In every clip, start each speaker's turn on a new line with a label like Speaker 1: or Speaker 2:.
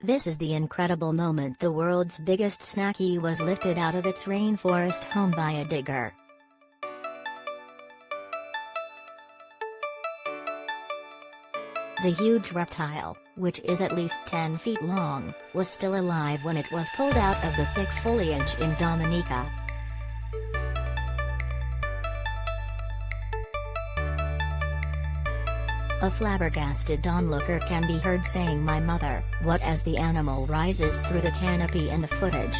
Speaker 1: This is the incredible moment the world's biggest snaky was lifted out of its rainforest home by a digger. The huge reptile, which is at least 10 feet long, was still alive when it was pulled out of the thick foliage in Dominica. A flabbergasted onlooker can be heard saying "My mother, what?" as the animal rises through the canopy in the footage.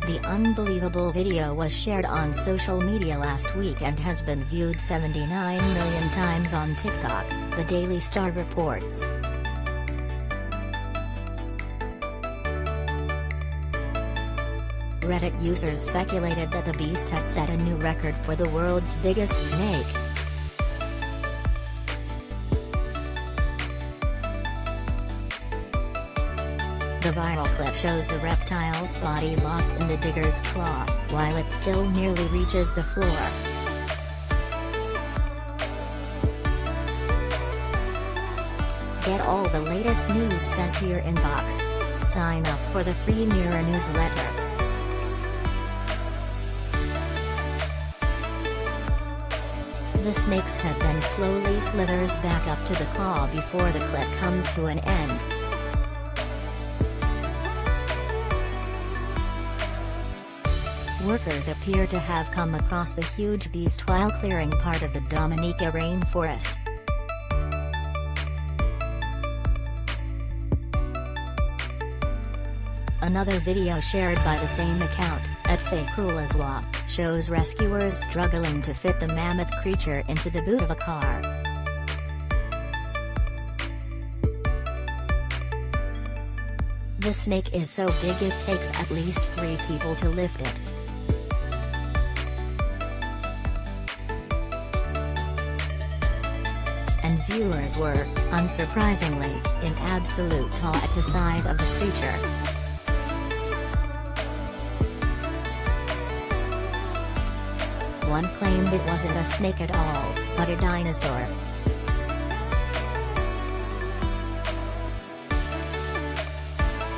Speaker 1: The unbelievable video was shared on social media last week and has been viewed 79 million times on TikTok, the Daily Star reports. Reddit users speculated that the beast had set a new record for the world's biggest snake. The viral clip shows the reptile's body locked in the digger's claw, while it still nearly reaches the floor. Get all the latest news sent to your inbox. Sign up for the free Mirror newsletter. The snake's head then slowly slithers back up to the claw before the clip comes to an end. Workers appear to have come across the huge beast while clearing part of the Dominica rainforest. Another video shared by the same account, @FakeRulazwa, shows rescuers struggling to fit the mammoth creature into the boot of a car. The snake is so big it takes at least 3 people to lift it. And viewers were, unsurprisingly, in absolute awe at the size of the creature. One claimed it wasn't a snake at all, but a dinosaur.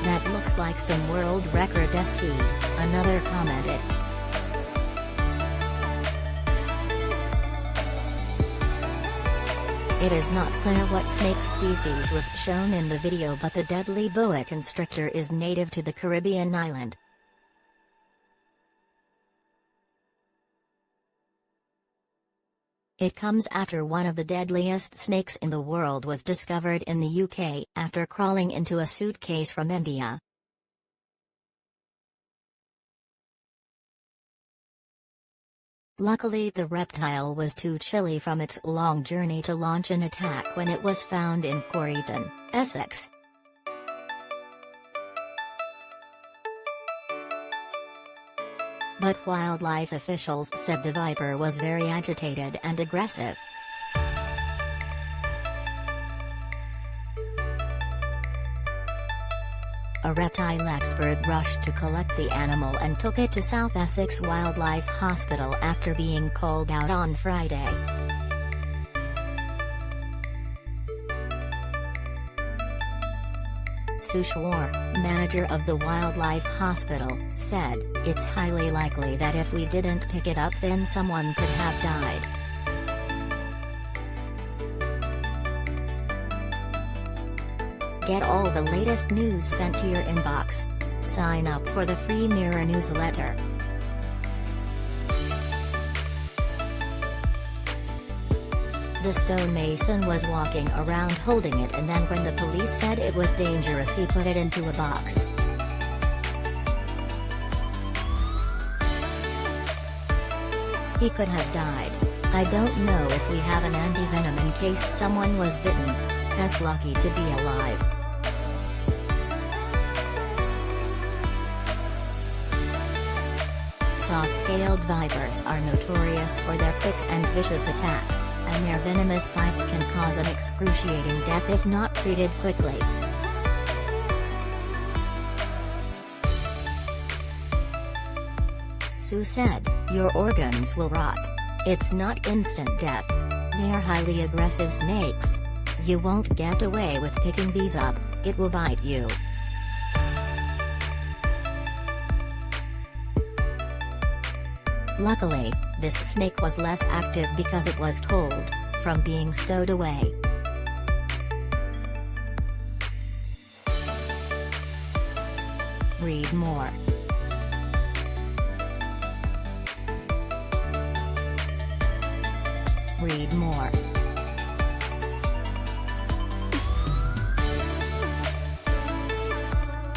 Speaker 1: That looks like some world record st, another commented. It is not clear what snake species was shown in the video, but the deadly boa constrictor is native to the Caribbean island. It comes after one of the deadliest snakes in the world was discovered in the UK, after crawling into a suitcase from India. Luckily, the reptile was too chilly from its long journey to launch an attack when it was found in Corryton, Essex. But wildlife officials said the viper was very agitated and aggressive. A reptile expert rushed to collect the animal and took it to South Essex Wildlife Hospital after being called out on Friday. Sushwar, manager of the wildlife hospital, said, "It's highly likely that if we didn't pick it up then someone could have died." Get all the latest news sent to your inbox. Sign up for the free Mirror newsletter. The stonemason was walking around holding it, and then when the police said it was dangerous he put it into a box. He could have died. I don't know if we have an anti-venom in case someone was bitten. That's lucky to be alive. Saw-scaled vipers are notorious for their quick and vicious attacks, and their venomous bites can cause an excruciating death if not treated quickly. Sue said, "Your organs will rot. It's not instant death. They are highly aggressive snakes. You won't get away with picking these up, it will bite you. Luckily, this snake was less active because it was told, from being stowed away. Read more. Read more.